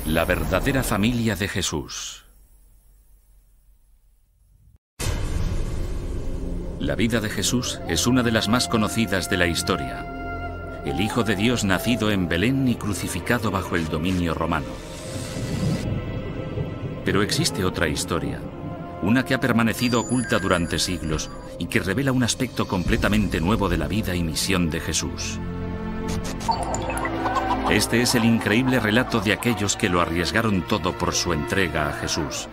La verdadera familia de Jesús. La vida de Jesús es una de las más conocidas de la historia. El Hijo de Dios nacido en Belén y crucificado bajo el dominio romano. Pero existe otra historia, una que ha permanecido oculta durante siglos y que revela un aspecto completamente nuevo de la vida y misión de Jesús. Este es el increíble relato de aquellos que lo arriesgaron todo por su entrega a Jesús,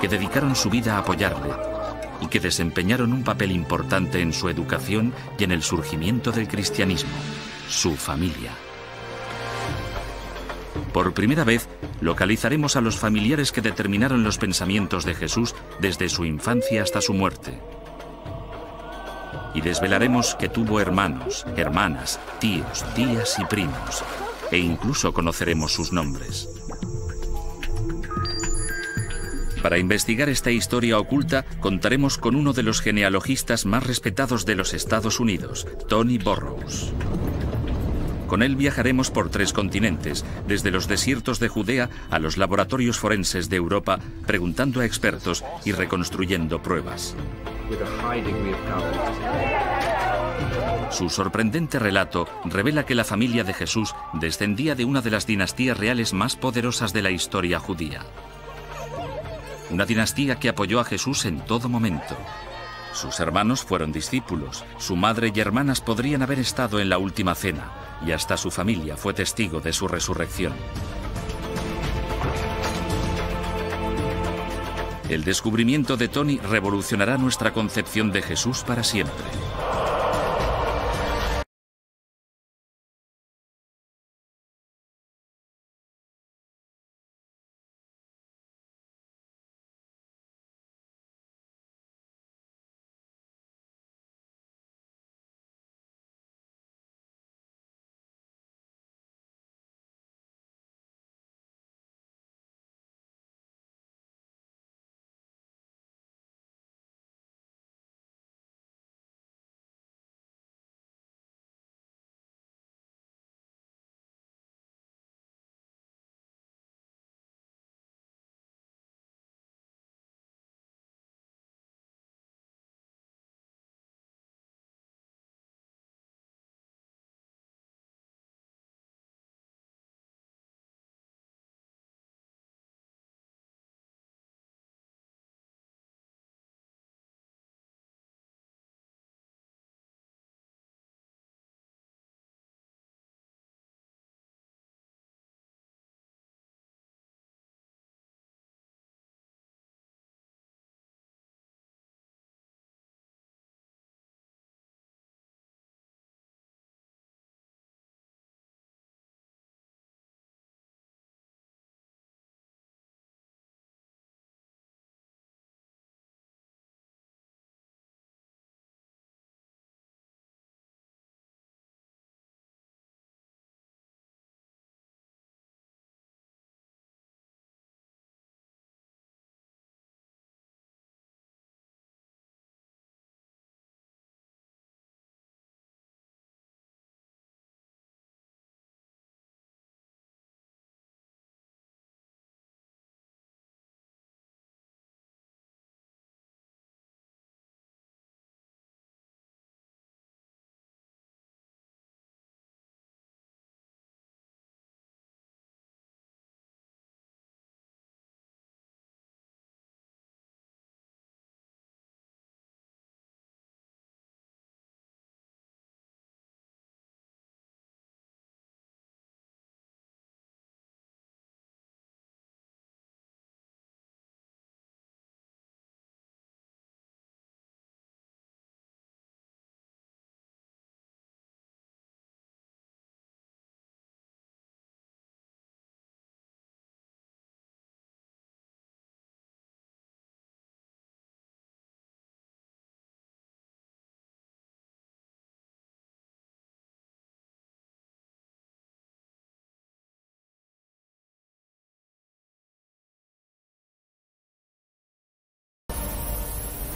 que dedicaron su vida a apoyarle y que desempeñaron un papel importante en su educación y en el surgimiento del cristianismo, su familia. Por primera vez, localizaremos a los familiares que determinaron los pensamientos de Jesús desde su infancia hasta su muerte. Y desvelaremos que tuvo hermanos, hermanas, tíos, tías y primos, e incluso conoceremos sus nombres. Para investigar esta historia oculta, contaremos con uno de los genealogistas más respetados de los Estados Unidos, Tony Burrows. Con él viajaremos por 3 continentes, desde los desiertos de Judea a los laboratorios forenses de Europa, preguntando a expertos y reconstruyendo pruebas. Su sorprendente relato revela que la familia de Jesús descendía de una de las dinastías reales más poderosas de la historia judía. Una dinastía que apoyó a Jesús en todo momento. Sus hermanos fueron discípulos, su madre y hermanas podrían haber estado en la última cena, y hasta su familia fue testigo de su resurrección. El descubrimiento de Tony revolucionará nuestra concepción de Jesús para siempre.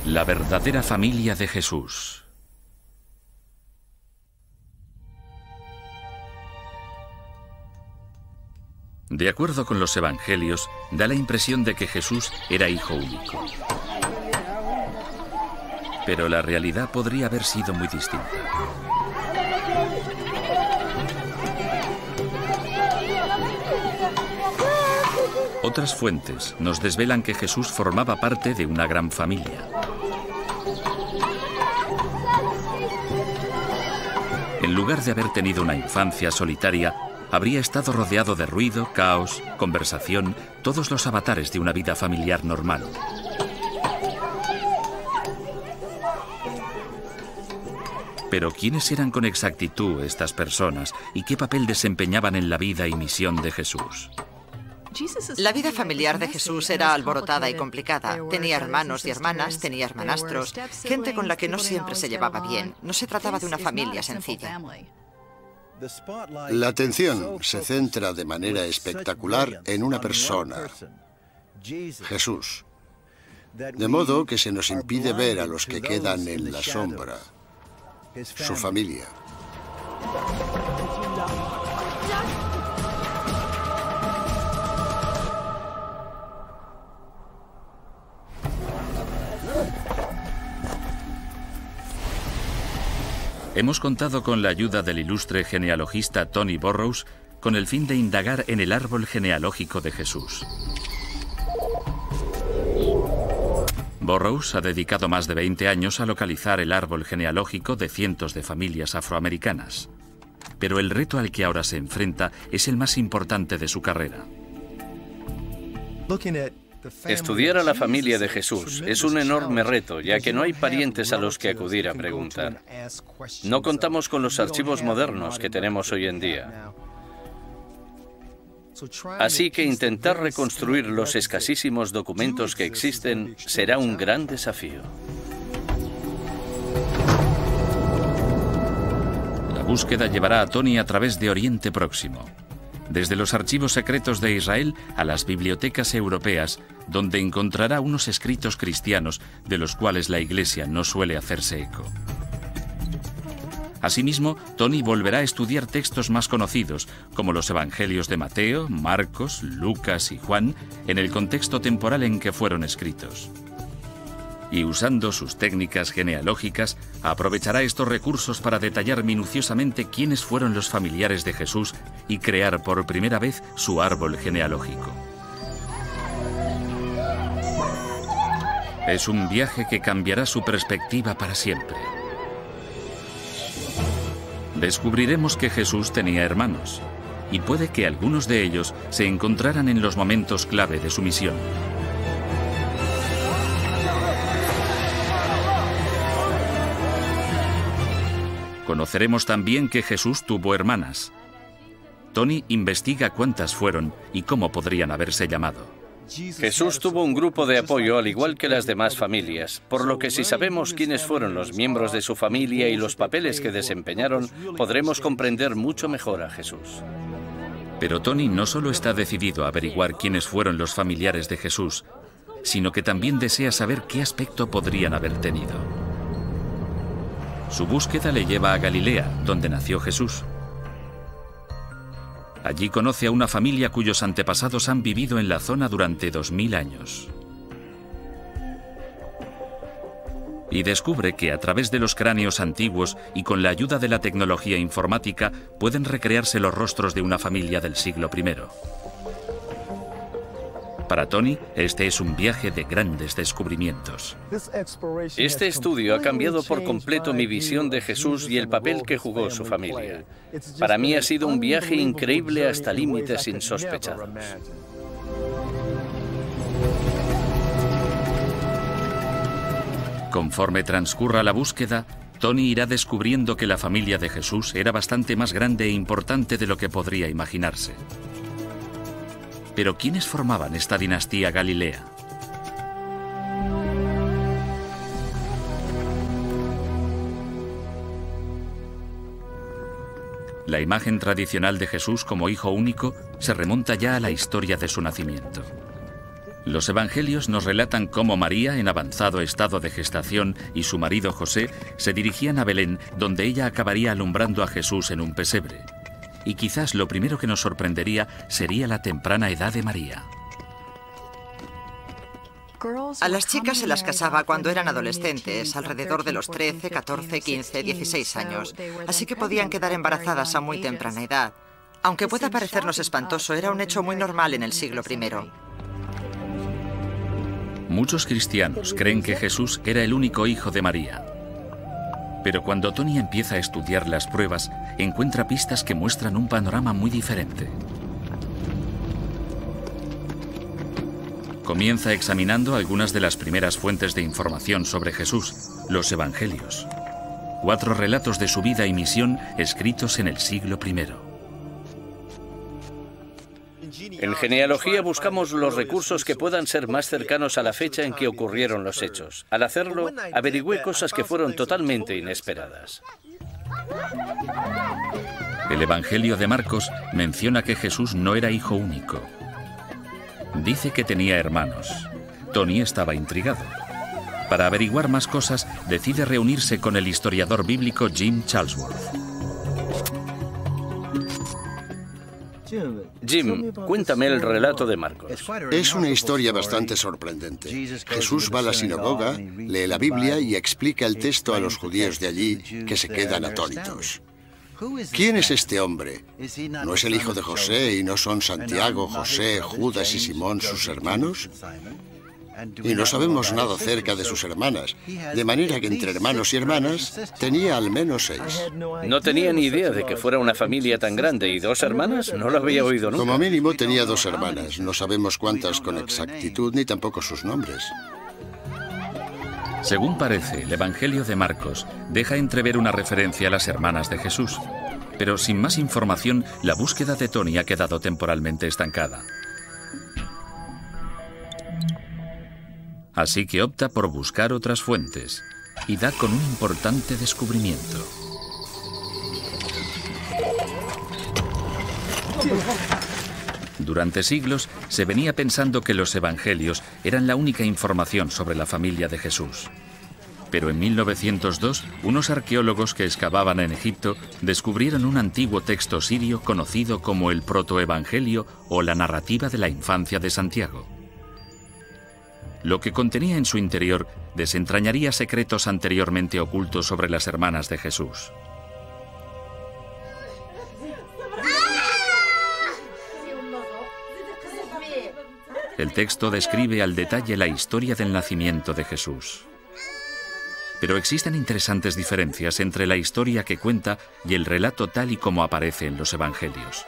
La verdadera familia de Jesús. De acuerdo con los evangelios, da la impresión de que Jesús era hijo único. Pero la realidad podría haber sido muy distinta. Otras fuentes nos desvelan que Jesús formaba parte de una gran familia. En lugar de haber tenido una infancia solitaria, habría estado rodeado de ruido, caos, conversación, todos los avatares de una vida familiar normal. Pero ¿quiénes eran con exactitud estas personas y qué papel desempeñaban en la vida y misión de Jesús? La vida familiar de Jesús era alborotada y complicada. Tenía hermanos y hermanas, tenía hermanastros, gente con la que no siempre se llevaba bien. No se trataba de una familia sencilla. La atención se centra de manera espectacular en una persona, Jesús. De modo que se nos impide ver a los que quedan en la sombra, su familia. Hemos contado con la ayuda del ilustre genealogista Tony Burrows con el fin de indagar en el árbol genealógico de Jesús. Burrows ha dedicado más de 20 años a localizar el árbol genealógico de cientos de familias afroamericanas. Pero el reto al que ahora se enfrenta es el más importante de su carrera. Estudiar a la familia de Jesús es un enorme reto, ya que no hay parientes a los que acudir a preguntar. No contamos con los archivos modernos que tenemos hoy en día. Así que intentar reconstruir los escasísimos documentos que existen será un gran desafío. La búsqueda llevará a Tony a través de Oriente Próximo, desde los archivos secretos de Israel a las bibliotecas europeas, donde encontrará unos escritos cristianos de los cuales la Iglesia no suele hacerse eco. Asimismo, Tony volverá a estudiar textos más conocidos, como los evangelios de Mateo, Marcos, Lucas y Juan, en el contexto temporal en que fueron escritos. Y usando sus técnicas genealógicas, aprovechará estos recursos para detallar minuciosamente quiénes fueron los familiares de Jesús y crear por primera vez su árbol genealógico. Es un viaje que cambiará su perspectiva para siempre. Descubriremos que Jesús tenía hermanos, y puede que algunos de ellos se encontraran en los momentos clave de su misión. Conoceremos también que Jesús tuvo hermanas. Tony investiga cuántas fueron y cómo podrían haberse llamado. Jesús tuvo un grupo de apoyo al igual que las demás familias, por lo que si sabemos quiénes fueron los miembros de su familia y los papeles que desempeñaron, podremos comprender mucho mejor a Jesús. Pero Tony no solo está decidido a averiguar quiénes fueron los familiares de Jesús, sino que también desea saber qué aspecto podrían haber tenido. Su búsqueda le lleva a Galilea, donde nació Jesús. Allí conoce a una familia cuyos antepasados han vivido en la zona durante 2000 años. Y descubre que a través de los cráneos antiguos y con la ayuda de la tecnología informática pueden recrearse los rostros de una familia del siglo I. Para Tony, este es un viaje de grandes descubrimientos. Este estudio ha cambiado por completo mi visión de Jesús y el papel que jugó su familia. Para mí ha sido un viaje increíble hasta límites insospechados. Conforme transcurra la búsqueda, Tony irá descubriendo que la familia de Jesús era bastante más grande e importante de lo que podría imaginarse. Pero ¿quiénes formaban esta dinastía galilea? La imagen tradicional de Jesús como hijo único se remonta ya a la historia de su nacimiento. Los evangelios nos relatan cómo María, en avanzado estado de gestación, y su marido José se dirigían a Belén, donde ella acabaría alumbrando a Jesús en un pesebre. y quizás lo primero que nos sorprendería sería la temprana edad de María. A las chicas se las casaba cuando eran adolescentes, alrededor de los 13, 14, 15, 16 años, así que podían quedar embarazadas a muy temprana edad. Aunque pueda parecernos espantoso, era un hecho muy normal en el siglo I. Muchos cristianos creen que Jesús era el único hijo de María. Pero cuando Tony empieza a estudiar las pruebas, encuentra pistas que muestran un panorama muy diferente. Comienza examinando algunas de las primeras fuentes de información sobre Jesús, los Evangelios. 4 relatos de su vida y misión escritos en el siglo I. En genealogía buscamos los recursos que puedan ser más cercanos a la fecha en que ocurrieron los hechos. Al hacerlo, averigüé cosas que fueron totalmente inesperadas. El Evangelio de Marcos menciona que Jesús no era hijo único. Dice que tenía hermanos. Tony estaba intrigado. Para averiguar más cosas, decide reunirse con el historiador bíblico Jim Charlesworth. Jim, cuéntame el relato de Marcos. Es una historia bastante sorprendente. Jesús va a la sinagoga, lee la Biblia y explica el texto a los judíos de allí, que se quedan atónitos. ¿Quién es este hombre? ¿No es el hijo de José y no son Santiago, José, Judas y Simón sus hermanos? Y no sabemos nada acerca de sus hermanas, de manera que entre hermanos y hermanas tenía al menos 6. No tenía ni idea de que fuera una familia tan grande. ¿Y 2 hermanas? No lo había oído nunca. Como mínimo tenía 2 hermanas. No sabemos cuántas con exactitud ni tampoco sus nombres. Según parece, el Evangelio de Marcos deja entrever una referencia a las hermanas de Jesús. Pero sin más información, la búsqueda de Tony ha quedado temporalmente estancada. Así que opta por buscar otras fuentes y da con un importante descubrimiento. Durante siglos se venía pensando que los evangelios eran la única información sobre la familia de Jesús. Pero en 1902, unos arqueólogos que excavaban en Egipto descubrieron un antiguo texto sirio conocido como el protoevangelio o la narrativa de la infancia de Santiago. Lo que contenía en su interior desentrañaría secretos anteriormente ocultos sobre las hermanas de Jesús. El texto describe al detalle la historia del nacimiento de Jesús. Pero existen interesantes diferencias entre la historia que cuenta y el relato tal y como aparece en los evangelios.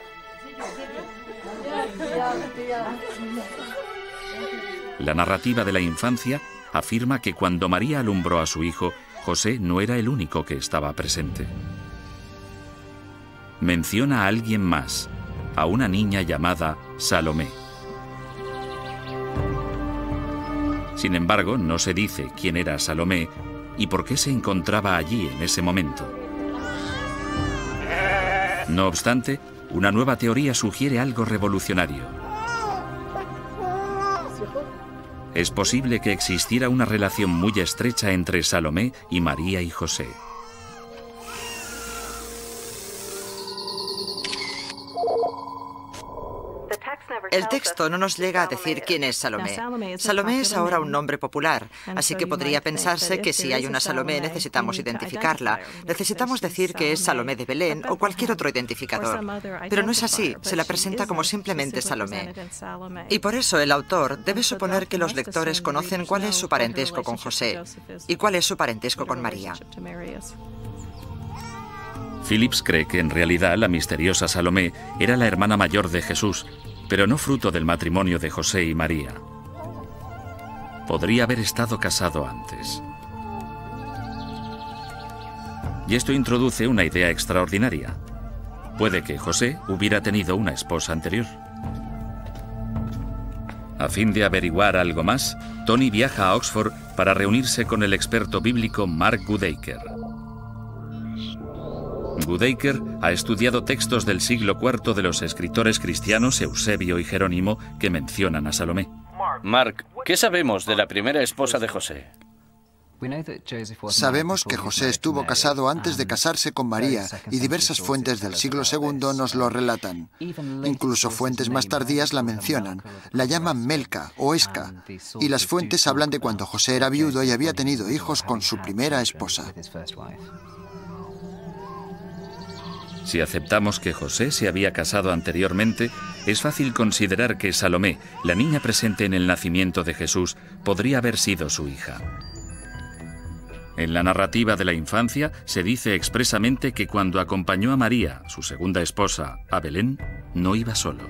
La narrativa de la infancia afirma que cuando María alumbró a su hijo, José no era el único que estaba presente. Menciona a alguien más, a una niña llamada Salomé. Sin embargo, no se dice quién era Salomé y por qué se encontraba allí en ese momento. No obstante, una nueva teoría sugiere algo revolucionario. Es posible que existiera una relación muy estrecha entre Salomé y María y José. El texto no nos llega a decir quién es Salomé. Salomé es ahora un nombre popular, así que podría pensarse que si hay una Salomé necesitamos identificarla. Necesitamos decir que es Salomé de Belén o cualquier otro identificador. Pero no es así, se la presenta como simplemente Salomé. Y por eso el autor debe suponer que los lectores conocen cuál es su parentesco con José y cuál es su parentesco con María. Phillips cree que en realidad la misteriosa Salomé era la hermana mayor de Jesús, pero no fruto del matrimonio de José y María. Podría haber estado casado antes. Y esto introduce una idea extraordinaria. Puede que José hubiera tenido una esposa anterior. A fin de averiguar algo más, Tony viaja a Oxford para reunirse con el experto bíblico Mark Goodacre. Goodacre ha estudiado textos del siglo IV de los escritores cristianos Eusebio y Jerónimo que mencionan a Salomé. Mark, ¿qué sabemos de la primera esposa de José? Sabemos que José estuvo casado antes de casarse con María y diversas fuentes del siglo II nos lo relatan. Incluso fuentes más tardías la mencionan, la llaman Melca o Esca, y las fuentes hablan de cuando José era viudo y había tenido hijos con su primera esposa. Si aceptamos que José se había casado anteriormente, es fácil considerar que Salomé, la niña presente en el nacimiento de Jesús, podría haber sido su hija. En la narrativa de la infancia se dice expresamente que cuando acompañó a María, su segunda esposa, a Belén, no iba solo.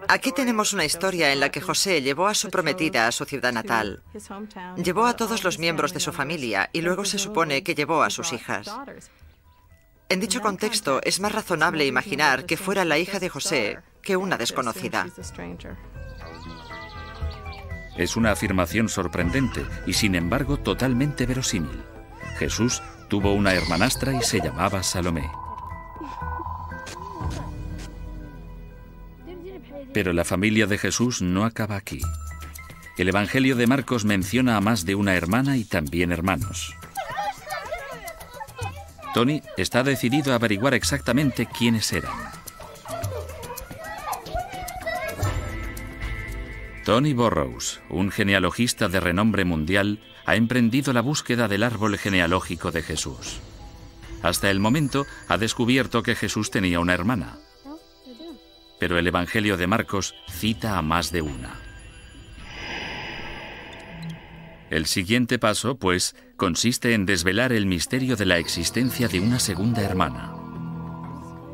Aquí tenemos una historia en la que José llevó a su prometida a su ciudad natal. Llevó a todos los miembros de su familia y luego se supone que llevó a sus hijas. En dicho contexto, es más razonable imaginar que fuera la hija de José que una desconocida. Es una afirmación sorprendente y, sin embargo, totalmente verosímil. Jesús tuvo una hermanastra y se llamaba Salomé. Pero la familia de Jesús no acaba aquí. El Evangelio de Marcos menciona a más de una hermana y también hermanos. Tony está decidido a averiguar exactamente quiénes eran. Tony Burrows, un genealogista de renombre mundial, ha emprendido la búsqueda del árbol genealógico de Jesús. Hasta el momento ha descubierto que Jesús tenía una hermana. Pero el Evangelio de Marcos cita a más de una. El siguiente paso, pues, consiste en desvelar el misterio de la existencia de una segunda hermana.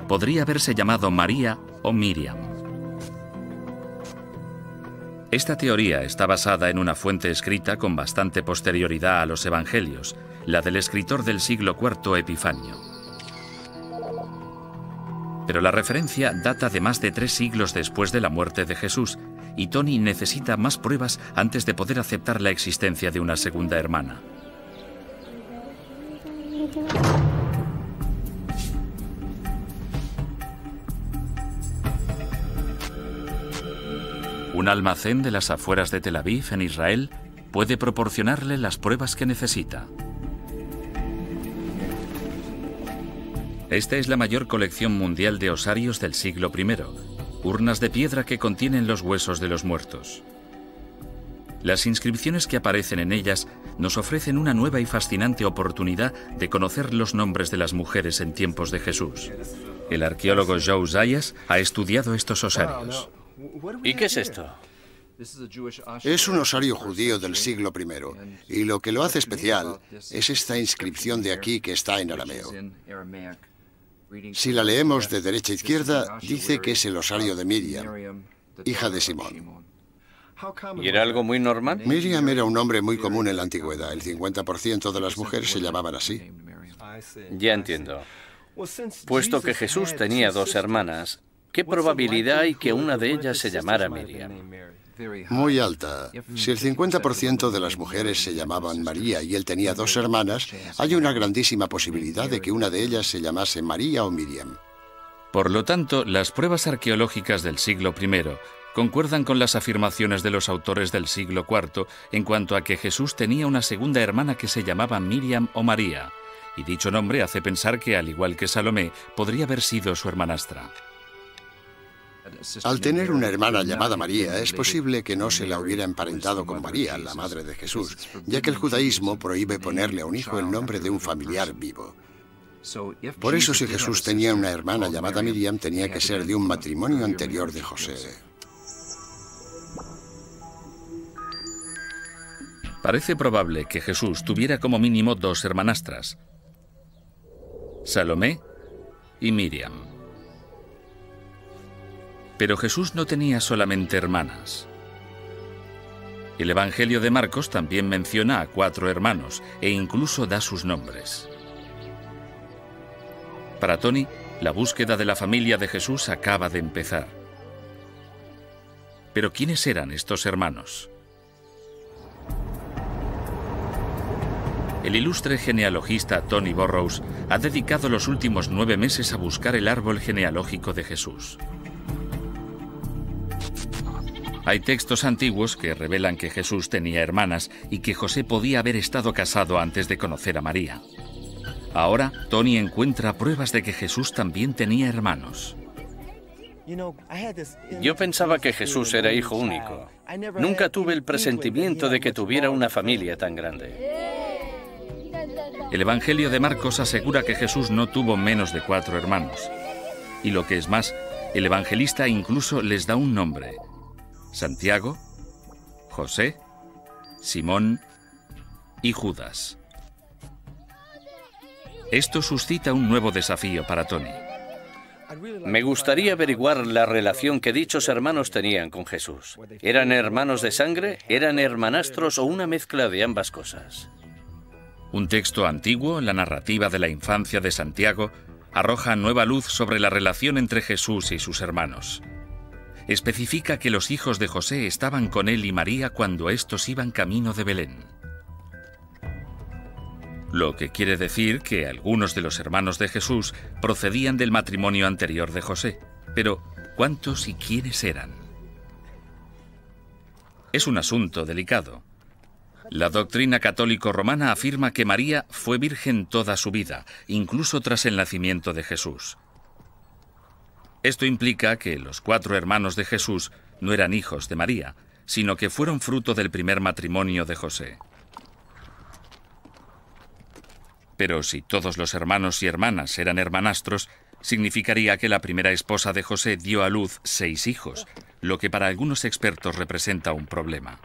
Podría haberse llamado María o Miriam. Esta teoría está basada en una fuente escrita con bastante posterioridad a los evangelios, la del escritor del siglo IV Epifanio. Pero la referencia data de más de 3 siglos después de la muerte de Jesús, y Tony necesita más pruebas antes de poder aceptar la existencia de una segunda hermana. Un almacén de las afueras de Tel Aviv, en Israel, puede proporcionarle las pruebas que necesita. Esta es la mayor colección mundial de osarios del siglo I, urnas de piedra que contienen los huesos de los muertos. Las inscripciones que aparecen en ellas nos ofrecen una nueva y fascinante oportunidad de conocer los nombres de las mujeres en tiempos de Jesús. El arqueólogo Joe Zayas ha estudiado estos osarios. ¿Y qué es esto? Es un osario judío del siglo I, y lo que lo hace especial es esta inscripción de aquí que está en arameo. Si la leemos de derecha a izquierda, dice que es el osario de Miriam, hija de Simón. ¿Y era algo muy normal? Miriam era un nombre muy común en la antigüedad. El 50% de las mujeres se llamaban así. Ya entiendo. Puesto que Jesús tenía 2 hermanas, ¿qué probabilidad hay que una de ellas se llamara Miriam? Muy alta. Si el 50% de las mujeres se llamaban María y él tenía 2 hermanas, hay una grandísima posibilidad de que una de ellas se llamase María o Miriam. Por lo tanto, las pruebas arqueológicas del siglo I concuerdan con las afirmaciones de los autores del siglo IV en cuanto a que Jesús tenía una segunda hermana que se llamaba Miriam o María, y dicho nombre hace pensar que, al igual que Salomé, podría haber sido su hermanastra. Al tener una hermana llamada María, es posible que no se la hubiera emparentado con María, la madre de Jesús, ya que el judaísmo prohíbe ponerle a un hijo el nombre de un familiar vivo. Por eso, si Jesús tenía una hermana llamada Miriam, tenía que ser de un matrimonio anterior de José. Parece probable que Jesús tuviera como mínimo 2 hermanastras, Salomé y Miriam. Pero Jesús no tenía solamente hermanas. El Evangelio de Marcos también menciona a 4 hermanos e incluso da sus nombres. Para Tony, la búsqueda de la familia de Jesús acaba de empezar. Pero ¿quiénes eran estos hermanos? El ilustre genealogista Tony Burrows ha dedicado los últimos 9 meses a buscar el árbol genealógico de Jesús. Hay textos antiguos que revelan que Jesús tenía hermanas y que José podía haber estado casado antes de conocer a María. Ahora, Tony encuentra pruebas de que Jesús también tenía hermanos. Yo pensaba que Jesús era hijo único. Nunca tuve el presentimiento de que tuviera una familia tan grande. El Evangelio de Marcos asegura que Jesús no tuvo menos de 4 hermanos. Y lo que es más, el evangelista incluso les da un nombre: Santiago, José, Simón y Judas. Esto suscita un nuevo desafío para Tony. Me gustaría averiguar la relación que dichos hermanos tenían con Jesús. ¿Eran hermanos de sangre? ¿Eran hermanastros o una mezcla de ambas cosas? Un texto antiguo, la narrativa de la infancia de Santiago, arroja nueva luz sobre la relación entre Jesús y sus hermanos. Especifica que los hijos de José estaban con él y María cuando éstos iban camino de Belén. Lo que quiere decir que algunos de los hermanos de Jesús procedían del matrimonio anterior de José. Pero, ¿cuántos y quiénes eran? Es un asunto delicado. La doctrina católico-romana afirma que María fue virgen toda su vida, incluso tras el nacimiento de Jesús. Esto implica que los 4 hermanos de Jesús no eran hijos de María, sino que fueron fruto del primer matrimonio de José. Pero si todos los hermanos y hermanas eran hermanastros, significaría que la primera esposa de José dio a luz 6 hijos, lo que para algunos expertos representa un problema.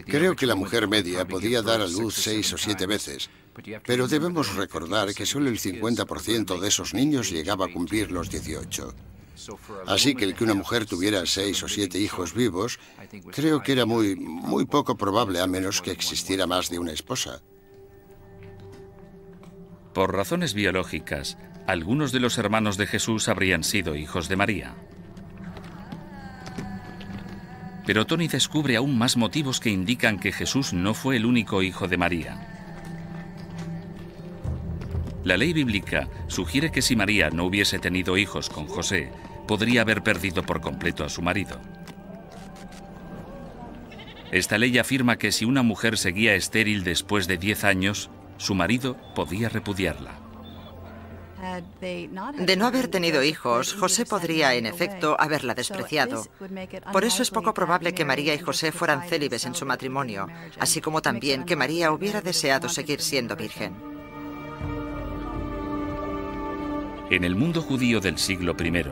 Creo que la mujer media podía dar a luz 6 o 7 veces, pero debemos recordar que solo el 50% de esos niños llegaba a cumplir los 18. Así que el que una mujer tuviera 6 o 7 hijos vivos, creo que era muy poco probable, a menos que existiera más de una esposa. Por razones biológicas, algunos de los hermanos de Jesús habrían sido hijos de María. Pero Tony descubre aún más motivos que indican que Jesús no fue el único hijo de María. La ley bíblica sugiere que si María no hubiese tenido hijos con José, podría haber perdido por completo a su marido. Esta ley afirma que si una mujer seguía estéril después de 10 años, su marido podía repudiarla. De no haber tenido hijos, José podría, en efecto, haberla despreciado. Por eso es poco probable que María y José fueran célibes en su matrimonio, así como también que María hubiera deseado seguir siendo virgen. En el mundo judío del siglo I,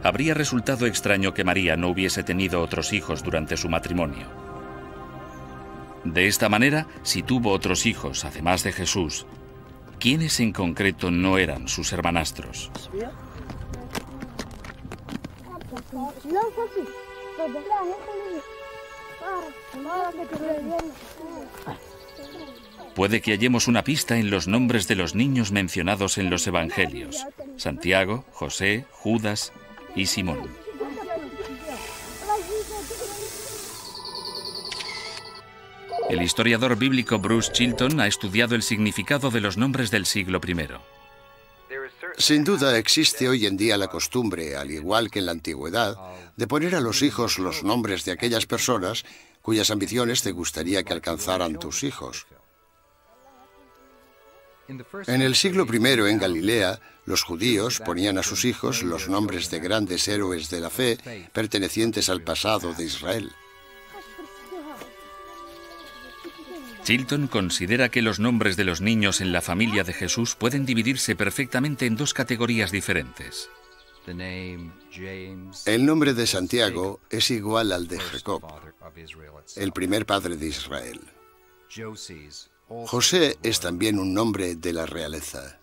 habría resultado extraño que María no hubiese tenido otros hijos durante su matrimonio. De esta manera, si tuvo otros hijos, además de Jesús, ¿quiénes en concreto no eran sus hermanastros? Puede que hallemos una pista en los nombres de los niños mencionados en los Evangelios: Santiago, José, Judas y Simón. El historiador bíblico Bruce Chilton ha estudiado el significado de los nombres del siglo I. Sin duda existe hoy en día la costumbre, al igual que en la antigüedad, de poner a los hijos los nombres de aquellas personas cuyas ambiciones te gustaría que alcanzaran tus hijos. En el siglo I, en Galilea, los judíos ponían a sus hijos los nombres de grandes héroes de la fe pertenecientes al pasado de Israel. Chilton considera que los nombres de los niños en la familia de Jesús pueden dividirse perfectamente en 2 categorías diferentes. El nombre de Santiago es igual al de Jacob, el primer padre de Israel. José es también un nombre de la realeza.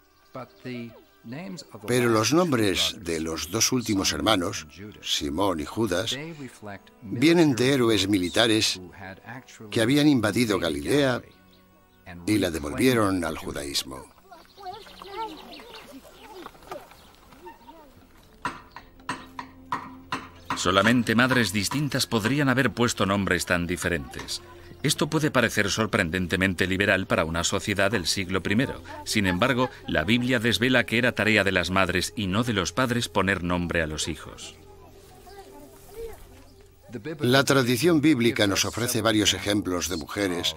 Pero los nombres de los 2 últimos hermanos, Simón y Judas, vienen de héroes militares que habían invadido Galilea y la devolvieron al judaísmo. Solamente madres distintas podrían haber puesto nombres tan diferentes. Esto puede parecer sorprendentemente liberal para una sociedad del siglo I. Sin embargo, la Biblia desvela que era tarea de las madres y no de los padres poner nombre a los hijos. La tradición bíblica nos ofrece varios ejemplos de mujeres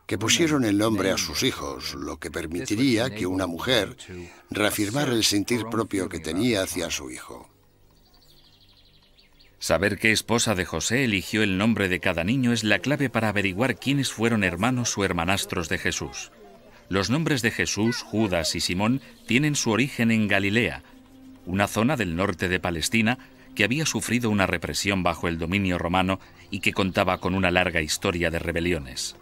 que pusieron el nombre a sus hijos, lo que permitiría que una mujer reafirmara el sentir propio que tenía hacia su hijo. Saber qué esposa de José eligió el nombre de cada niño es la clave para averiguar quiénes fueron hermanos o hermanastros de Jesús. Los nombres de Jesús, Judas y Simón tienen su origen en Galilea, una zona del norte de Palestina que había sufrido una represión bajo el dominio romano y que contaba con una larga historia de rebeliones.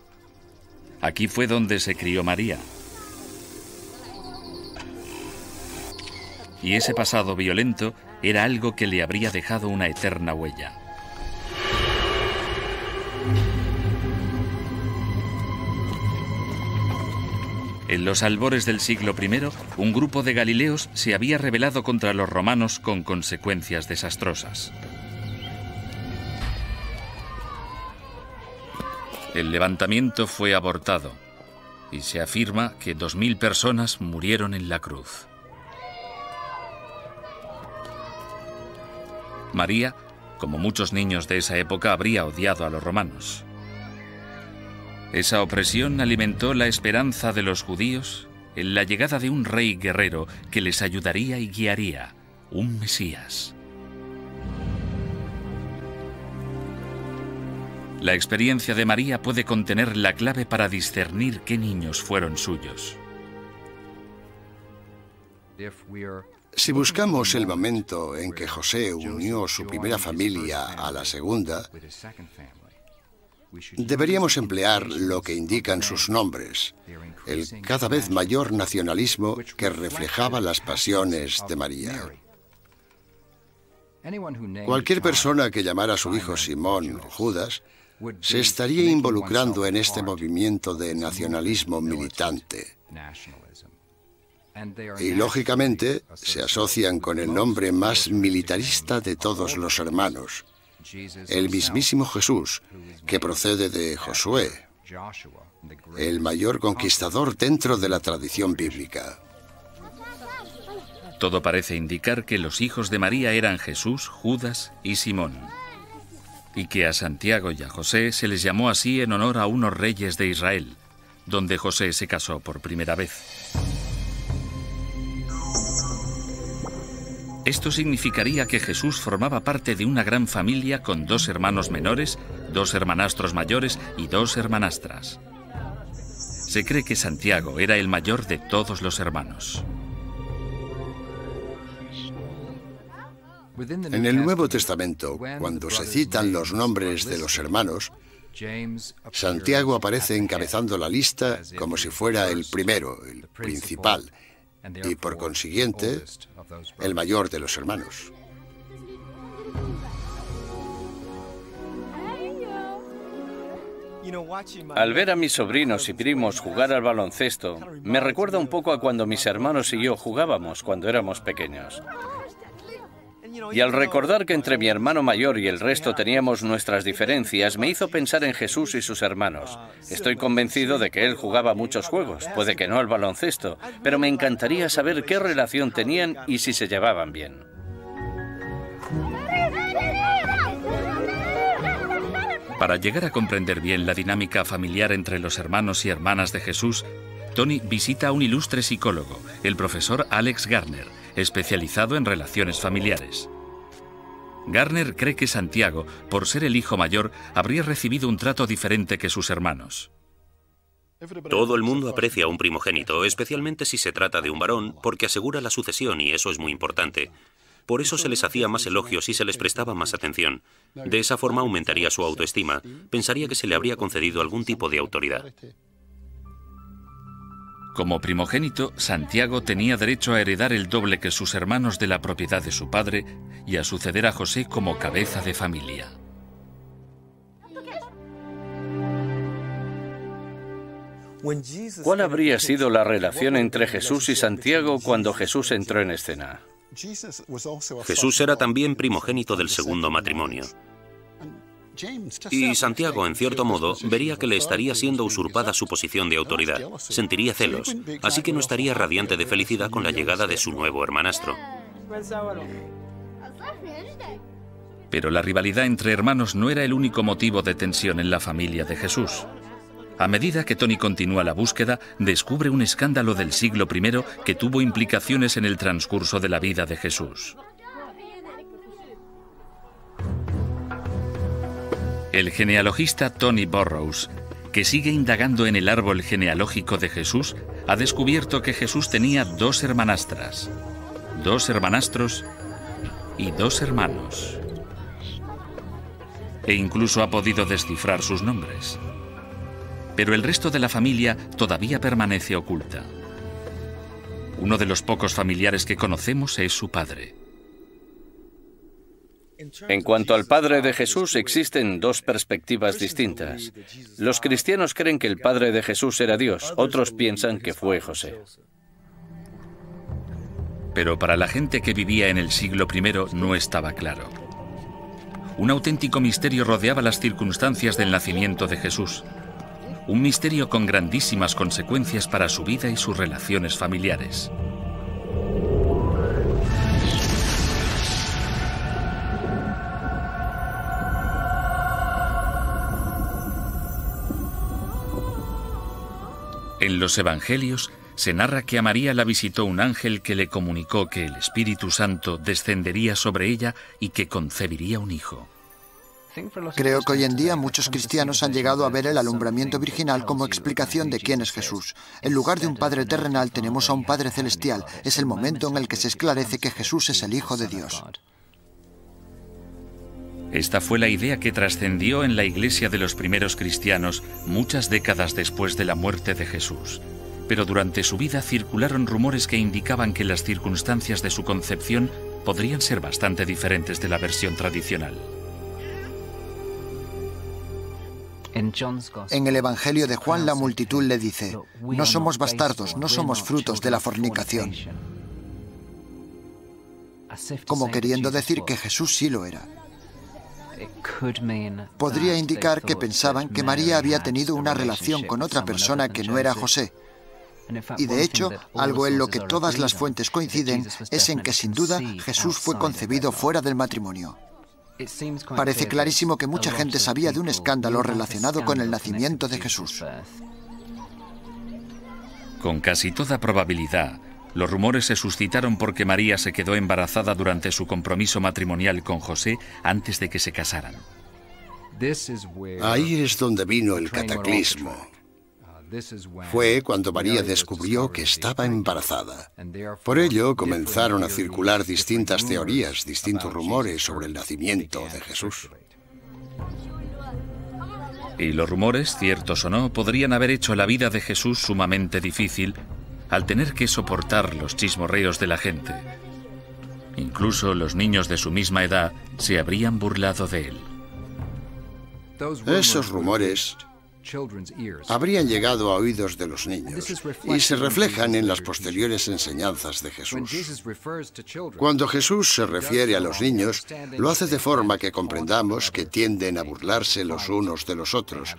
Aquí fue donde se crió María. Y ese pasado violento era algo que le habría dejado una eterna huella. En los albores del siglo I, un grupo de galileos se había rebelado contra los romanos con consecuencias desastrosas. El levantamiento fue abortado y se afirma que 2000 personas murieron en la cruz. María, como muchos niños de esa época, habría odiado a los romanos. Esa opresión alimentó la esperanza de los judíos en la llegada de un rey guerrero que les ayudaría y guiaría, un Mesías. La experiencia de María puede contener la clave para discernir qué niños fueron suyos. Si buscamos el momento en que José unió su primera familia a la segunda, deberíamos emplear lo que indican sus nombres, el cada vez mayor nacionalismo que reflejaba las pasiones de María. Cualquier persona que llamara a su hijo Simón o Judas se estaría involucrando en este movimiento de nacionalismo militante. Y lógicamente se asocian con el nombre más militarista de todos los hermanos, el mismísimo Jesús, que procede de Josué, el mayor conquistador dentro de la tradición bíblica. Todo parece indicar que los hijos de María eran Jesús, Judas y Simón, y que a Santiago y a José se les llamó así en honor a unos reyes de Israel, donde José se casó por primera vez. Esto significaría que Jesús formaba parte de una gran familia con 2 hermanos menores, 2 hermanastros mayores y 2 hermanastras. Se cree que Santiago era el mayor de todos los hermanos. En el Nuevo Testamento, cuando se citan los nombres de los hermanos, Santiago aparece encabezando la lista como si fuera el primero, el principal, y por consiguiente, el mayor de los hermanos. Al ver a mis sobrinos y primos jugar al baloncesto, me recuerda un poco a cuando mis hermanos y yo jugábamos cuando éramos pequeños. Y al recordar que entre mi hermano mayor y el resto teníamos nuestras diferencias, me hizo pensar en Jesús y sus hermanos. Estoy convencido de que él jugaba muchos juegos, puede que no al baloncesto, pero me encantaría saber qué relación tenían y si se llevaban bien. Para llegar a comprender bien la dinámica familiar entre los hermanos y hermanas de Jesús, Tony visita a un ilustre psicólogo, el profesor Alex Garner, especializado en relaciones familiares. Garner cree que Santiago, por ser el hijo mayor, habría recibido un trato diferente que sus hermanos. Todo el mundo aprecia a un primogénito, especialmente si se trata de un varón, porque asegura la sucesión y eso es muy importante. Por eso se les hacía más elogios y se les prestaba más atención. De esa forma aumentaría su autoestima. Pensaría que se le habría concedido algún tipo de autoridad. Como primogénito, Santiago tenía derecho a heredar el doble que sus hermanos de la propiedad de su padre y a suceder a José como cabeza de familia. ¿Cuál habría sido la relación entre Jesús y Santiago cuando Jesús entró en escena? Jesús era también primogénito del segundo matrimonio. Y Santiago, en cierto modo, vería que le estaría siendo usurpada su posición de autoridad. Sentiría celos, así que no estaría radiante de felicidad con la llegada de su nuevo hermanastro. Pero la rivalidad entre hermanos no era el único motivo de tensión en la familia de Jesús. A medida que Tony continúa la búsqueda, descubre un escándalo del siglo I que tuvo implicaciones en el transcurso de la vida de Jesús. El genealogista Tony Burrows, que sigue indagando en el árbol genealógico de Jesús, ha descubierto que Jesús tenía 2 hermanastras, 2 hermanastros y 2 hermanos. E incluso ha podido descifrar sus nombres. Pero el resto de la familia todavía permanece oculta. Uno de los pocos familiares que conocemos es su padre. En cuanto al padre de Jesús, existen 2 perspectivas distintas. Los cristianos creen que el padre de Jesús era Dios, otros piensan que fue José. Pero para la gente que vivía en el siglo I no estaba claro. Un auténtico misterio rodeaba las circunstancias del nacimiento de Jesús. Un misterio con grandísimas consecuencias para su vida y sus relaciones familiares. En los Evangelios se narra que a María la visitó un ángel que le comunicó que el Espíritu Santo descendería sobre ella y que concebiría un hijo. Creo que hoy en día muchos cristianos han llegado a ver el alumbramiento virginal como explicación de quién es Jesús. En lugar de un Padre terrenal tenemos a un Padre celestial. Es el momento en el que se esclarece que Jesús es el Hijo de Dios. Esta fue la idea que trascendió en la iglesia de los primeros cristianos muchas décadas después de la muerte de Jesús. Pero durante su vida circularon rumores que indicaban que las circunstancias de su concepción podrían ser bastante diferentes de la versión tradicional. En el Evangelio de Juan la multitud le dice: no somos bastardos, no somos frutos de la fornicación. Como queriendo decir que Jesús sí lo era. Podría indicar que pensaban que María había tenido una relación con otra persona que no era José. Y de hecho, algo en lo que todas las fuentes coinciden es en que sin duda Jesús fue concebido fuera del matrimonio. Parece clarísimo que mucha gente sabía de un escándalo relacionado con el nacimiento de Jesús. Con casi toda probabilidad, los rumores se suscitaron porque María se quedó embarazada durante su compromiso matrimonial con José antes de que se casaran. Ahí es donde vino el cataclismo. Fue cuando María descubrió que estaba embarazada. Por ello comenzaron a circular distintas teorías, distintos rumores sobre el nacimiento de Jesús. Y los rumores, ciertos o no, podrían haber hecho la vida de Jesús sumamente difícil al tener que soportar los chismorreos de la gente. Incluso los niños de su misma edad se habrían burlado de él. Esos rumores habrían llegado a oídos de los niños y se reflejan en las posteriores enseñanzas de Jesús. Cuando Jesús se refiere a los niños, lo hace de forma que comprendamos que tienden a burlarse los unos de los otros,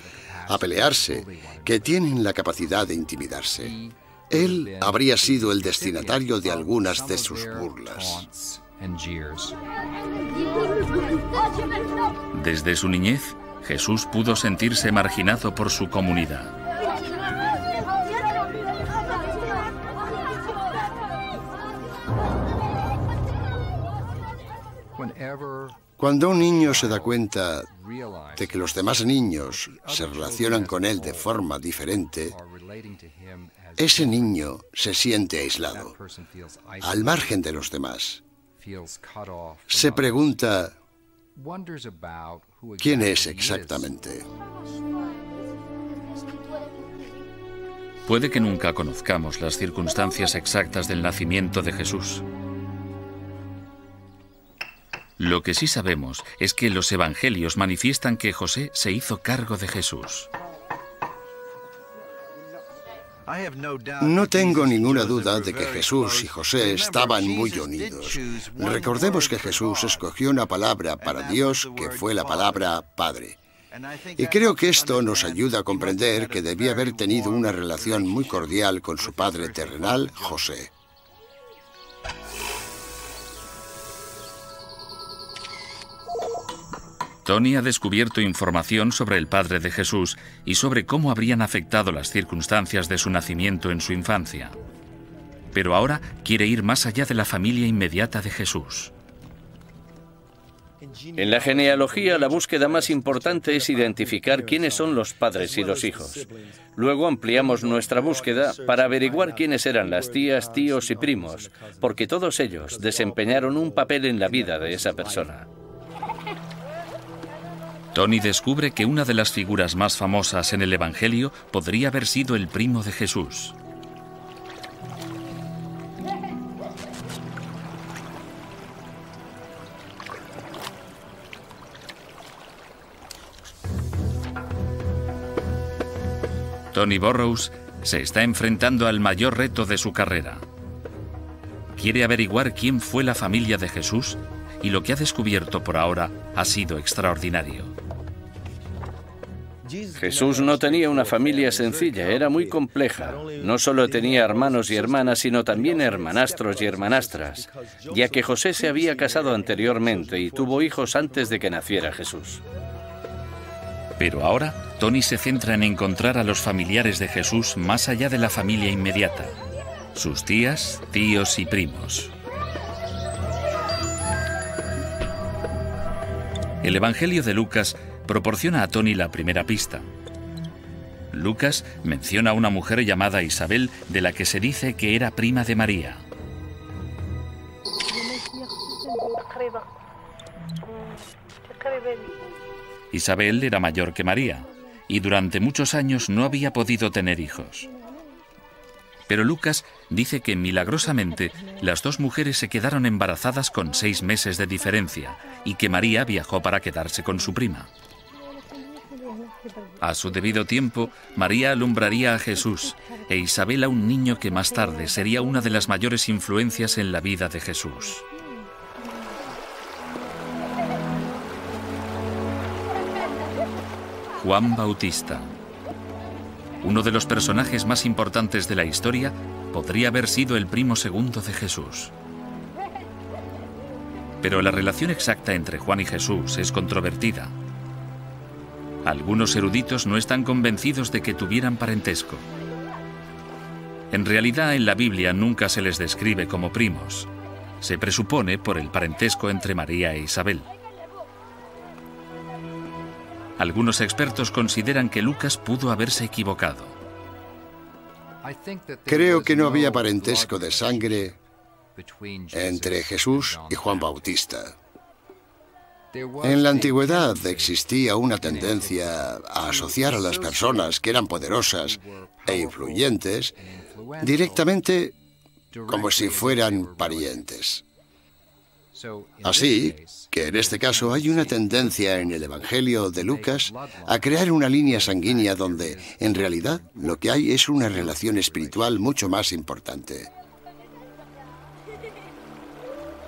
a pelearse, que tienen la capacidad de intimidarse. Él habría sido el destinatario de algunas de sus burlas. Desde su niñez, Jesús pudo sentirse marginado por su comunidad. Cuando un niño se da cuenta de que los demás niños se relacionan con él de forma diferente, ese niño se siente aislado, al margen de los demás. Se pregunta: ¿quién es exactamente? Puede que nunca conozcamos las circunstancias exactas del nacimiento de Jesús. Lo que sí sabemos es que los evangelios manifiestan que José se hizo cargo de Jesús. No tengo ninguna duda de que Jesús y José estaban muy unidos. Recordemos que Jesús escogió una palabra para Dios que fue la palabra Padre. Y creo que esto nos ayuda a comprender que debía haber tenido una relación muy cordial con su padre terrenal, José. Tony ha descubierto información sobre el padre de Jesús y sobre cómo habrían afectado las circunstancias de su nacimiento en su infancia. Pero ahora quiere ir más allá de la familia inmediata de Jesús. En la genealogía, la búsqueda más importante es identificar quiénes son los padres y los hijos. Luego ampliamos nuestra búsqueda para averiguar quiénes eran las tías, tíos y primos, porque todos ellos desempeñaron un papel en la vida de esa persona. Tony descubre que una de las figuras más famosas en el Evangelio podría haber sido el primo de Jesús. Tony Burrows se está enfrentando al mayor reto de su carrera. Quiere averiguar quién fue la familia de Jesús y lo que ha descubierto por ahora ha sido extraordinario. Jesús no tenía una familia sencilla, era muy compleja. No solo tenía hermanos y hermanas, sino también hermanastros y hermanastras, ya que José se había casado anteriormente y tuvo hijos antes de que naciera Jesús. Pero ahora, Tony se centra en encontrar a los familiares de Jesús más allá de la familia inmediata, sus tías, tíos y primos. El Evangelio de Lucas proporciona a Tony la primera pista. Lucas menciona a una mujer llamada Isabel, de la que se dice que era prima de María. Isabel era mayor que María y durante muchos años no había podido tener hijos. Pero Lucas dice que milagrosamente las dos mujeres se quedaron embarazadas con 6 meses de diferencia y que María viajó para quedarse con su prima. A su debido tiempo, María alumbraría a Jesús e Isabel a un niño que más tarde sería una de las mayores influencias en la vida de Jesús. Juan Bautista. Uno de los personajes más importantes de la historia, podría haber sido el primo segundo de Jesús. Pero la relación exacta entre Juan y Jesús es controvertida. Algunos eruditos no están convencidos de que tuvieran parentesco. En realidad, en la Biblia nunca se les describe como primos. Se presupone por el parentesco entre María e Isabel. Algunos expertos consideran que Lucas pudo haberse equivocado. Creo que no había parentesco de sangre entre Jesús y Juan Bautista. En la antigüedad existía una tendencia a asociar a las personas que eran poderosas e influyentes directamente como si fueran parientes. Así que en este caso hay una tendencia en el Evangelio de Lucas a crear una línea sanguínea donde, en realidad, lo que hay es una relación espiritual mucho más importante.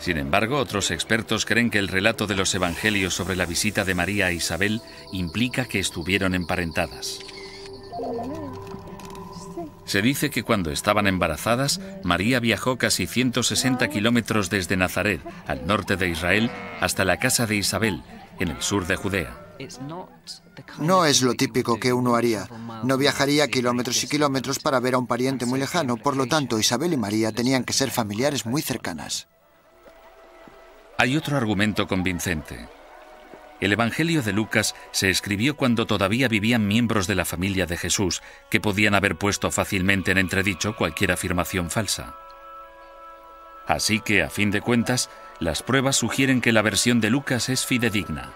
Sin embargo, otros expertos creen que el relato de los evangelios sobre la visita de María a Isabel implica que estuvieron emparentadas. Se dice que cuando estaban embarazadas, María viajó casi 160 kilómetros desde Nazaret, al norte de Israel, hasta la casa de Isabel, en el sur de Judea. No es lo típico que uno haría. No viajaría kilómetros y kilómetros para ver a un pariente muy lejano. Por lo tanto, Isabel y María tenían que ser familiares muy cercanas. Hay otro argumento convincente. El Evangelio de Lucas se escribió cuando todavía vivían miembros de la familia de Jesús, que podían haber puesto fácilmente en entredicho cualquier afirmación falsa. Así que, a fin de cuentas, las pruebas sugieren que la versión de Lucas es fidedigna.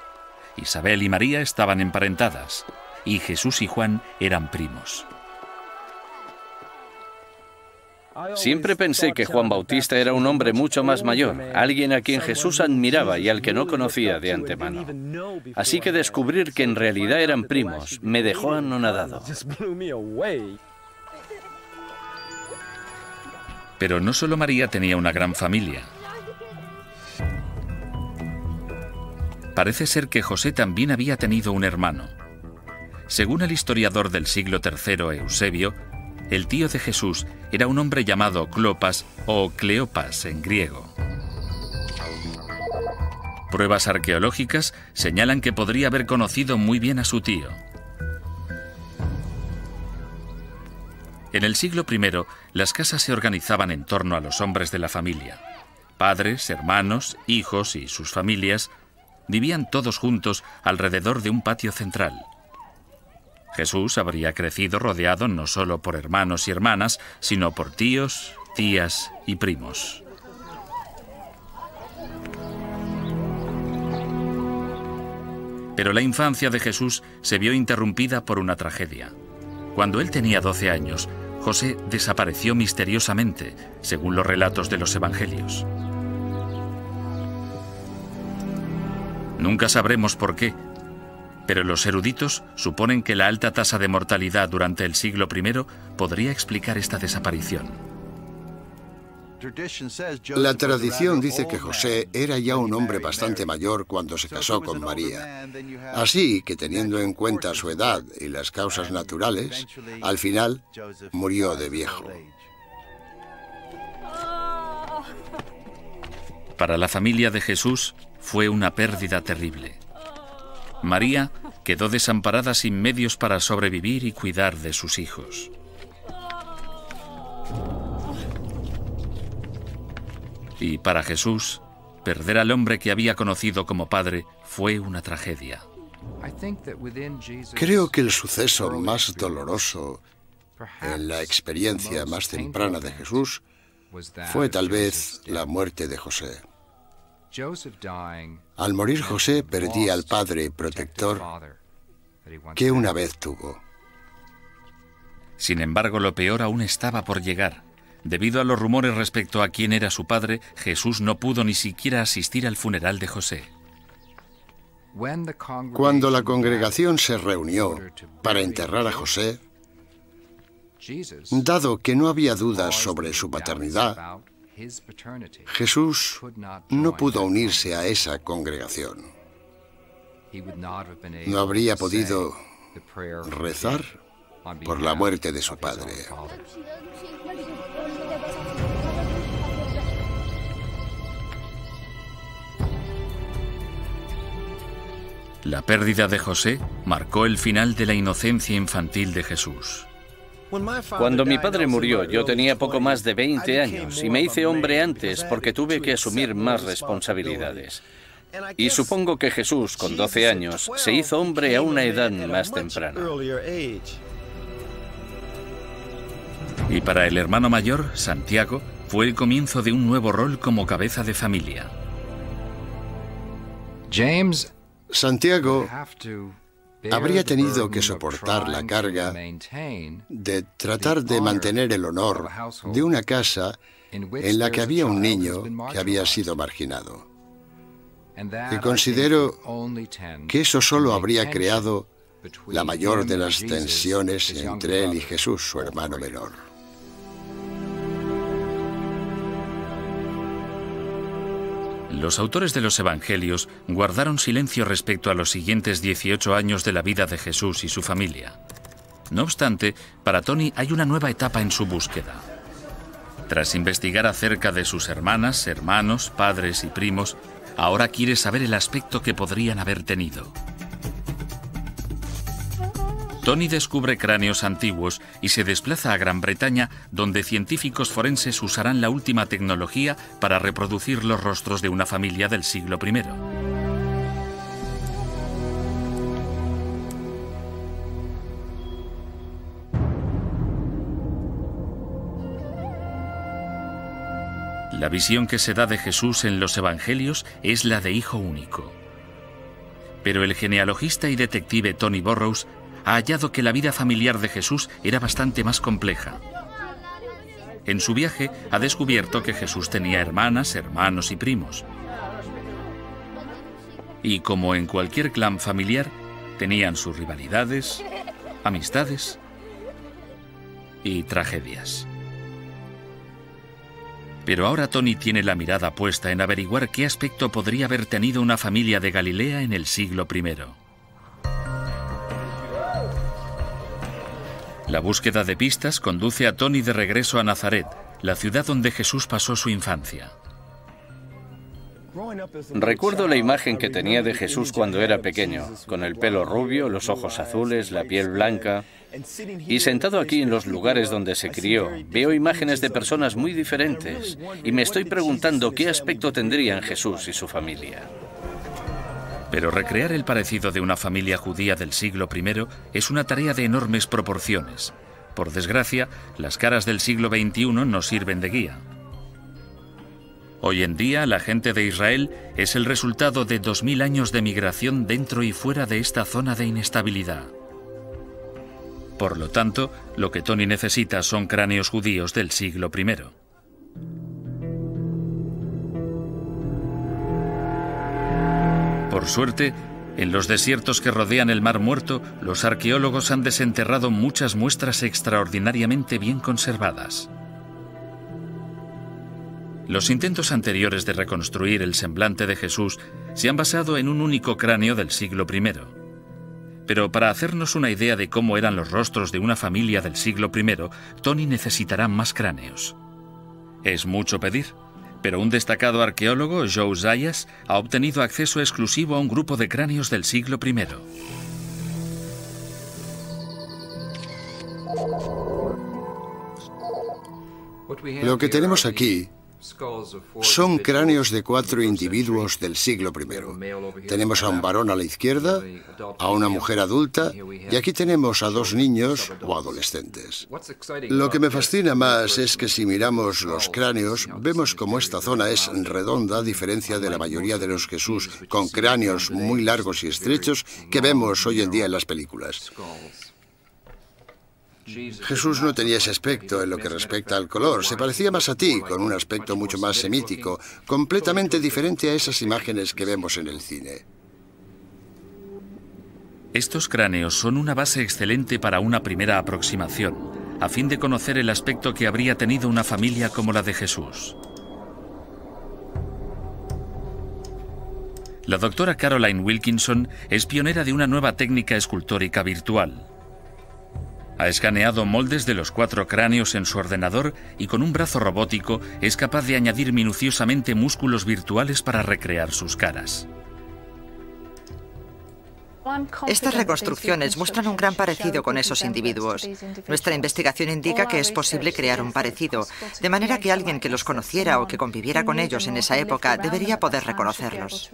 Isabel y María estaban emparentadas, y Jesús y Juan eran primos. Siempre pensé que Juan Bautista era un hombre mucho más mayor, alguien a quien Jesús admiraba y al que no conocía de antemano. Así que descubrir que en realidad eran primos me dejó anonadado. Pero no solo María tenía una gran familia. Parece ser que José también había tenido un hermano. Según el historiador del siglo III, Eusebio, el tío de Jesús era un hombre llamado Clopas o Cleopas en griego. Pruebas arqueológicas señalan que podría haber conocido muy bien a su tío. En el siglo I, las casas se organizaban en torno a los hombres de la familia. Padres, hermanos, hijos y sus familias vivían todos juntos alrededor de un patio central. Jesús habría crecido rodeado no solo por hermanos y hermanas, sino por tíos, tías y primos. Pero la infancia de Jesús se vio interrumpida por una tragedia. Cuando él tenía 12 años, José desapareció misteriosamente, según los relatos de los evangelios. Nunca sabremos por qué, pero los eruditos suponen que la alta tasa de mortalidad durante el siglo I podría explicar esta desaparición. La tradición dice que José era ya un hombre bastante mayor cuando se casó con María. Así que, teniendo en cuenta su edad y las causas naturales, al final murió de viejo. Para la familia de Jesús fue una pérdida terrible. María quedó desamparada sin medios para sobrevivir y cuidar de sus hijos. Y para Jesús, perder al hombre que había conocido como padre fue una tragedia. Creo que el suceso más doloroso en la experiencia más temprana de Jesús fue tal vez la muerte de José. Al morir José perdía al padre protector que una vez tuvo. Sin embargo, lo peor aún estaba por llegar. Debido a los rumores respecto a quién era su padre, Jesús no pudo ni siquiera asistir al funeral de José. Cuando la congregación se reunió para enterrar a José, dado que no había dudas sobre su paternidad, Jesús no pudo unirse a esa congregación. No habría podido rezar por la muerte de su padre. La pérdida de José marcó el final de la inocencia infantil de Jesús. Cuando mi padre murió, yo tenía poco más de 20 años y me hice hombre antes porque tuve que asumir más responsabilidades. Y supongo que Jesús, con 12 años, se hizo hombre a una edad más temprana. Y para el hermano mayor, Santiago, fue el comienzo de un nuevo rol como cabeza de familia. Santiago habría tenido que soportar la carga de tratar de mantener el honor de una casa en la que había un niño que había sido marginado. Y considero que eso solo habría creado la mayor de las tensiones entre él y Jesús, su hermano menor. Los autores de los evangelios guardaron silencio respecto a los siguientes 18 años de la vida de Jesús y su familia. No obstante, para Tony hay una nueva etapa en su búsqueda. Tras investigar acerca de sus hermanas, hermanos, padres y primos, ahora quiere saber el aspecto que podrían haber tenido. Tony descubre cráneos antiguos y se desplaza a Gran Bretaña, donde científicos forenses usarán la última tecnología para reproducir los rostros de una familia del siglo I. La visión que se da de Jesús en los evangelios es la de hijo único. Pero el genealogista y detective Tony Burrows ha hallado que la vida familiar de Jesús era bastante más compleja. En su viaje ha descubierto que Jesús tenía hermanas, hermanos y primos. Y como en cualquier clan familiar, tenían sus rivalidades, amistades y tragedias. Pero ahora Tony tiene la mirada puesta en averiguar qué aspecto podría haber tenido una familia de Galilea en el siglo I. La búsqueda de pistas conduce a Tony de regreso a Nazaret, la ciudad donde Jesús pasó su infancia. Recuerdo la imagen que tenía de Jesús cuando era pequeño, con el pelo rubio, los ojos azules, la piel blanca. Y sentado aquí en los lugares donde se crió, veo imágenes de personas muy diferentes y me estoy preguntando qué aspecto tendrían Jesús y su familia. Pero recrear el parecido de una familia judía del siglo I es una tarea de enormes proporciones. Por desgracia, las caras del siglo XXI nos sirven de guía. Hoy en día, la gente de Israel es el resultado de 2000 años de migración dentro y fuera de esta zona de inestabilidad. Por lo tanto, lo que Tony necesita son cráneos judíos del siglo I. Por suerte, en los desiertos que rodean el Mar Muerto, los arqueólogos han desenterrado muchas muestras extraordinariamente bien conservadas. Los intentos anteriores de reconstruir el semblante de Jesús se han basado en un único cráneo del siglo I. Pero para hacernos una idea de cómo eran los rostros de una familia del siglo I, Tony necesitará más cráneos. Es mucho pedir, pero un destacado arqueólogo, Joe Zayas, ha obtenido acceso exclusivo a un grupo de cráneos del siglo I. Lo que tenemos aquí son cráneos de 4 individuos del siglo I. Tenemos a un varón a la izquierda, a una mujer adulta y aquí tenemos a 2 niños o adolescentes. Lo que me fascina más es que si miramos los cráneos, vemos como esta zona es redonda, a diferencia de la mayoría de los Jesús con cráneos muy largos y estrechos que vemos hoy en día en las películas. Jesús no tenía ese aspecto en lo que respecta al color. Se parecía más a ti, con un aspecto mucho más semítico, completamente diferente a esas imágenes que vemos en el cine. Estos cráneos son una base excelente para una primera aproximación, a fin de conocer el aspecto que habría tenido una familia como la de Jesús. La doctora Caroline Wilkinson es pionera de una nueva técnica escultórica virtual. Ha escaneado moldes de los 4 cráneos en su ordenador y con un brazo robótico es capaz de añadir minuciosamente músculos virtuales para recrear sus caras. Estas reconstrucciones muestran un gran parecido con esos individuos. Nuestra investigación indica que es posible crear un parecido, de manera que alguien que los conociera o que conviviera con ellos en esa época debería poder reconocerlos.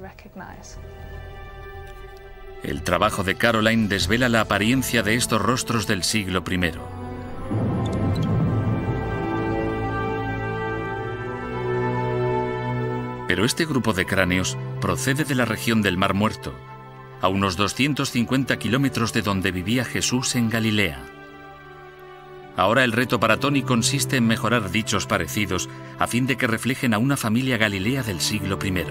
El trabajo de Caroline desvela la apariencia de estos rostros del siglo I. Pero este grupo de cráneos procede de la región del Mar Muerto, a unos 250 kilómetros de donde vivía Jesús en Galilea. Ahora el reto para Tony consiste en mejorar dichos parecidos a fin de que reflejen a una familia galilea del siglo I.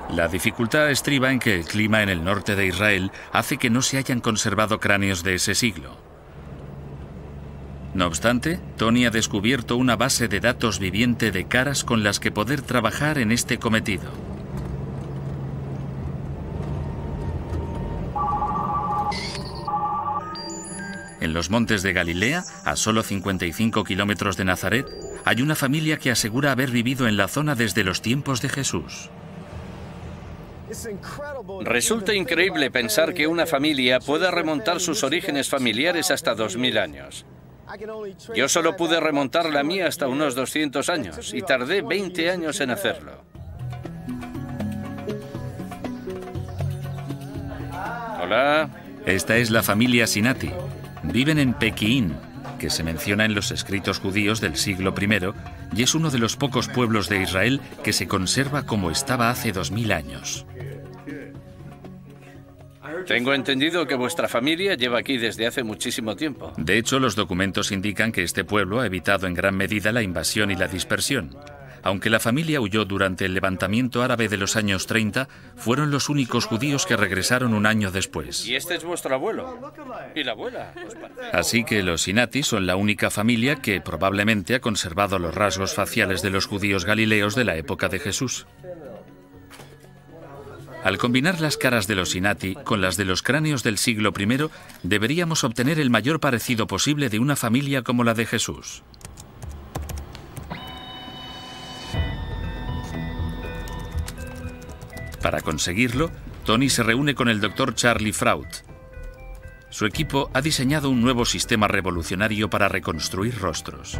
La dificultad estriba en que el clima en el norte de Israel hace que no se hayan conservado cráneos de ese siglo. No obstante, Tony ha descubierto una base de datos viviente de caras con las que poder trabajar en este cometido. En los montes de Galilea, a solo 55 kilómetros de Nazaret, hay una familia que asegura haber vivido en la zona desde los tiempos de Jesús. Resulta increíble pensar que una familia pueda remontar sus orígenes familiares hasta 2000 años. Yo solo pude remontar la mía hasta unos 200 años y tardé 20 años en hacerlo. Hola. Esta es la familia Sinati. Viven en Pequín, que se menciona en los escritos judíos del siglo I, y es uno de los pocos pueblos de Israel que se conserva como estaba hace 2000 años. Tengo entendido que vuestra familia lleva aquí desde hace muchísimo tiempo. De hecho, los documentos indican que este pueblo ha evitado en gran medida la invasión y la dispersión. Aunque la familia huyó durante el levantamiento árabe de los años 30, fueron los únicos judíos que regresaron un año después. ¿Y este es vuestro abuelo? ¿Y la abuela? Así que los Sinati son la única familia que probablemente ha conservado los rasgos faciales de los judíos galileos de la época de Jesús. Al combinar las caras de los Sinati con las de los cráneos del siglo I, deberíamos obtener el mayor parecido posible de una familia como la de Jesús. Para conseguirlo, Tony se reúne con el Dr. Charlie Fraud. Su equipo ha diseñado un nuevo sistema revolucionario para reconstruir rostros.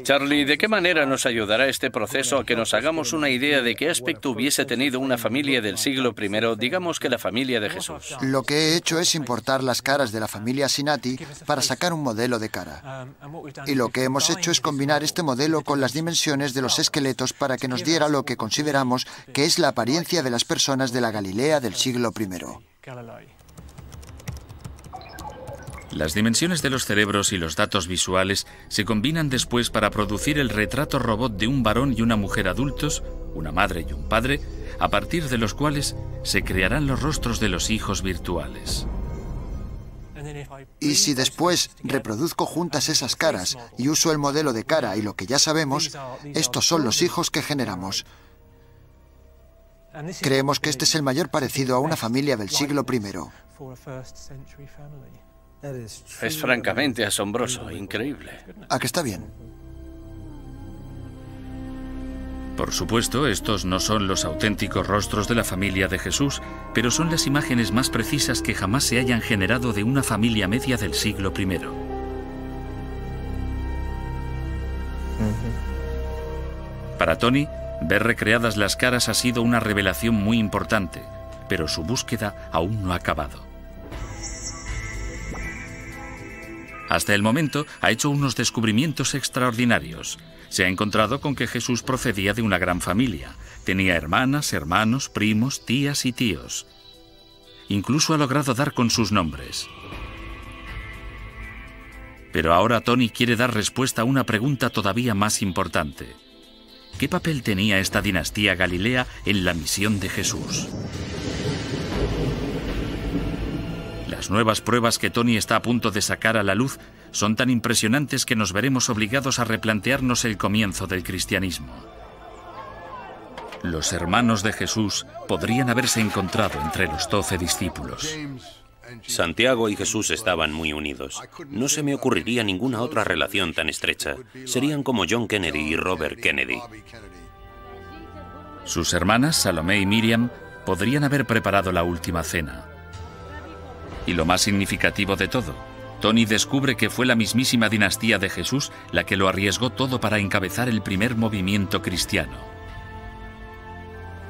Charlie, ¿de qué manera nos ayudará este proceso a que nos hagamos una idea de qué aspecto hubiese tenido una familia del siglo I, digamos que la familia de Jesús? Lo que he hecho es importar las caras de la familia Sinati para sacar un modelo de cara. Y lo que hemos hecho es combinar este modelo con las dimensiones de los esqueletos para que nos diera lo que consideramos que es la apariencia de las personas de la Galilea del siglo I. Las dimensiones de los cerebros y los datos visuales se combinan después para producir el retrato robot de un varón y una mujer adultos, una madre y un padre, a partir de los cuales se crearán los rostros de los hijos virtuales. Y si después reproduzco juntas esas caras y uso el modelo de cara y lo que ya sabemos, estos son los hijos que generamos. Creemos que este es el mayor parecido a una familia del siglo I. Es francamente asombroso, increíble. ¿A que está bien? Por supuesto, estos no son los auténticos rostros de la familia de Jesús, pero son las imágenes más precisas que jamás se hayan generado de una familia media del siglo I. Para Tony, ver recreadas las caras ha sido una revelación muy importante, pero su búsqueda aún no ha acabado. Hasta el momento ha hecho unos descubrimientos extraordinarios. Se ha encontrado con que Jesús procedía de una gran familia. Tenía hermanas, hermanos, primos, tías y tíos. Incluso ha logrado dar con sus nombres. Pero ahora Tony quiere dar respuesta a una pregunta todavía más importante. ¿Qué papel tenía esta dinastía galilea en la misión de Jesús? Las nuevas pruebas que Tony está a punto de sacar a la luz son tan impresionantes que nos veremos obligados a replantearnos el comienzo del cristianismo. Los hermanos de Jesús podrían haberse encontrado entre los 12 discípulos. Santiago y Jesús estaban muy unidos. No se me ocurriría ninguna otra relación tan estrecha. Serían como John Kennedy y Robert Kennedy. Sus hermanas, Salomé y Miriam, podrían haber preparado la última cena. Y lo más significativo de todo, Tony descubre que fue la mismísima dinastía de Jesús la que lo arriesgó todo para encabezar el primer movimiento cristiano.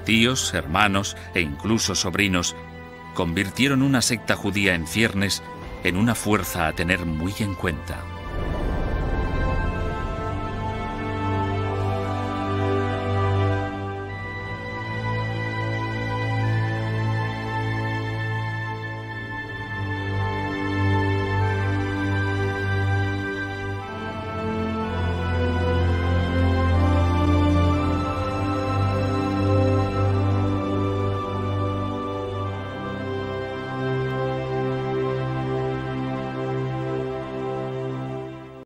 Tíos, hermanos e incluso sobrinos convirtieron una secta judía en ciernes en una fuerza a tener muy en cuenta.